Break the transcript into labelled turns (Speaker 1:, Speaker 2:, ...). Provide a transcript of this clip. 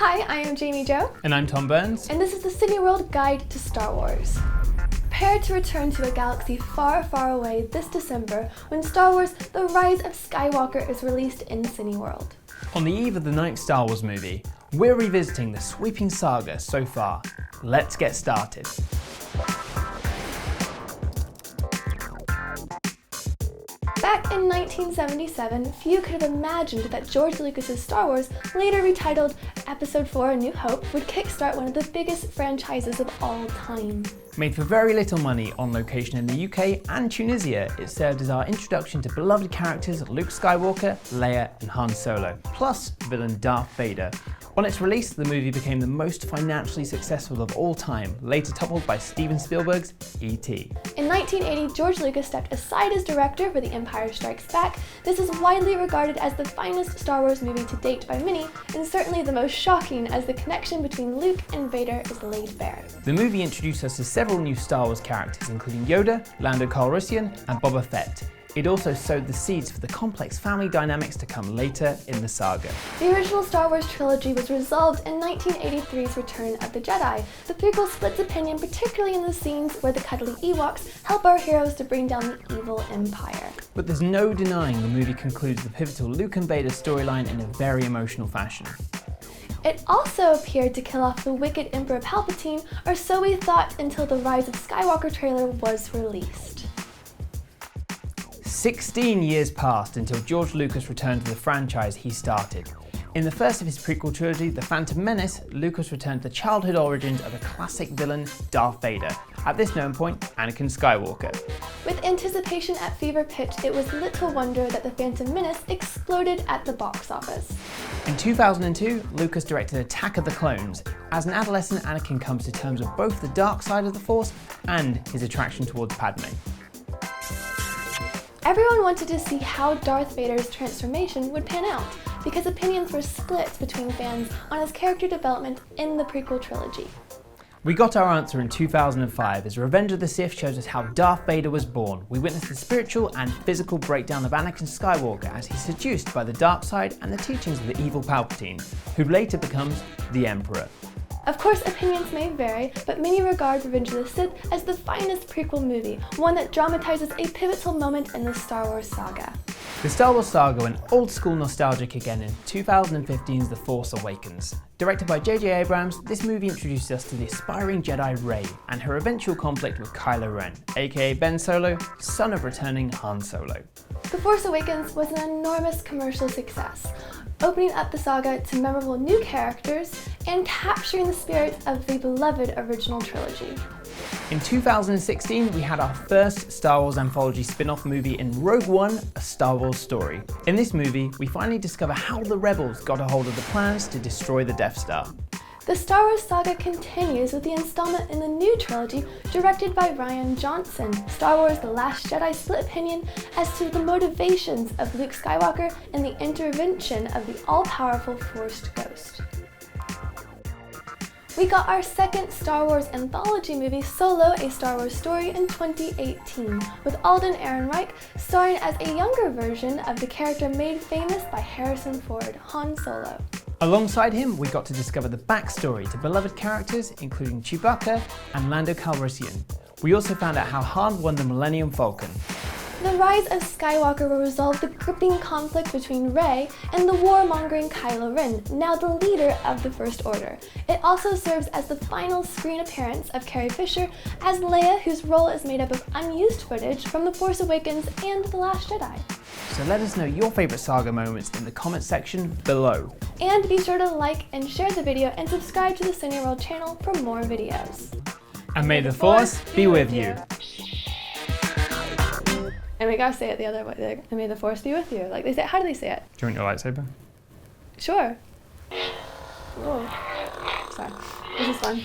Speaker 1: Hi, I am Jamie Jo.
Speaker 2: And I'm Tom Burns.
Speaker 1: And this is the Cineworld Guide to Star Wars. Prepare to return to a galaxy far, far away this December when Star Wars The Rise of Skywalker is released in Cineworld.
Speaker 2: On the eve of the ninth Star Wars movie, we're revisiting the sweeping saga so far. Let's get started.
Speaker 1: Back in 1977, few could have imagined that George Lucas's Star Wars, later retitled Episode 4 A New Hope, would kickstart one of the biggest franchises of all time.
Speaker 2: Made for very little money on location in the UK and Tunisia, it served as our introduction to beloved characters Luke Skywalker, Leia and Han Solo, plus villain Darth Vader. On its release, the movie became the most financially successful of all time, later toppled by Steven Spielberg's E.T.
Speaker 1: In 1980, George Lucas stepped aside as director for The Empire Strikes Back. This is widely regarded as the finest Star Wars movie to date by many, and certainly the most shocking as the connection between Luke and Vader is laid bare.
Speaker 2: The movie introduced us to several new Star Wars characters, including Yoda, Lando Calrissian and Boba Fett. It also sowed the seeds for the complex family dynamics to come later in the saga.
Speaker 1: The original Star Wars trilogy was resolved in 1983's Return of the Jedi. The prequel splits opinion, particularly in the scenes where the cuddly Ewoks help our heroes to bring down the evil Empire.
Speaker 2: But there's no denying the movie concludes the pivotal Luke and Vader storyline in a very emotional fashion.
Speaker 1: It also appeared to kill off the wicked Emperor Palpatine, or so we thought until the Rise of Skywalker trailer was released.
Speaker 2: 16 years passed until George Lucas returned to the franchise he started. In the first of his prequel trilogy, The Phantom Menace, Lucas returned to the childhood origins of a classic villain, Darth Vader. At this known point, Anakin Skywalker.
Speaker 1: With anticipation at fever pitch, it was little wonder that The Phantom Menace exploded at the box office.
Speaker 2: In 2002, Lucas directed Attack of the Clones. As an adolescent, Anakin comes to terms with both the dark side of the Force and his attraction towards Padme.
Speaker 1: Everyone wanted to see how Darth Vader's transformation would pan out, because opinions were split between fans on his character development in the prequel trilogy.
Speaker 2: We got our answer in 2005 as Revenge of the Sith shows us how Darth Vader was born. We witnessed the spiritual and physical breakdown of Anakin Skywalker as he's seduced by the dark side and the teachings of the evil Palpatine, who later becomes the Emperor.
Speaker 1: Of course, opinions may vary, but many regard Revenge of the Sith as the finest prequel movie, one that dramatizes a pivotal moment in the Star Wars saga.
Speaker 2: The Star Wars saga went old-school nostalgic again in 2015's The Force Awakens. Directed by J.J. Abrams, this movie introduced us to the aspiring Jedi Rey and her eventual conflict with Kylo Ren, aka Ben Solo, son of returning Han Solo.
Speaker 1: The Force Awakens was an enormous commercial success, opening up the saga to memorable new characters and capturing the spirit of the beloved original trilogy.
Speaker 2: In 2016, we had our first Star Wars anthology spin-off movie in Rogue One, A Star Wars Story. In this movie, we finally discover how the Rebels got a hold of the plans to destroy the Death Star.
Speaker 1: The Star Wars saga continues with the installment in the new trilogy directed by Rian Johnson. Star Wars The Last Jedi split opinion as to the motivations of Luke Skywalker and the intervention of the all-powerful Force Ghost. We got our second Star Wars anthology movie, Solo, A Star Wars Story, in 2018, with Alden Ehrenreich starring as a younger version of the character made famous by Harrison Ford, Han Solo.
Speaker 2: Alongside him, we got to discover the backstory to beloved characters including Chewbacca and Lando Calrissian. We also found out how Han won the Millennium Falcon.
Speaker 1: The Rise of Skywalker will resolve the gripping conflict between Rey and the warmongering Kylo Ren, now the leader of the First Order. It also serves as the final screen appearance of Carrie Fisher as Leia, whose role is made up of unused footage from The Force Awakens and The Last Jedi.
Speaker 2: So let us know your favourite saga moments in the comments section below.
Speaker 1: And be sure to like and share the video and subscribe to the Cineworld channel for more videos.
Speaker 2: And may the Force be with you.
Speaker 1: And we gotta say it the other way. Like, may the Force be with you. Like they say, how do they say it?
Speaker 2: Do you want your lightsaber?
Speaker 1: Sure. Oh, sorry. This is fun.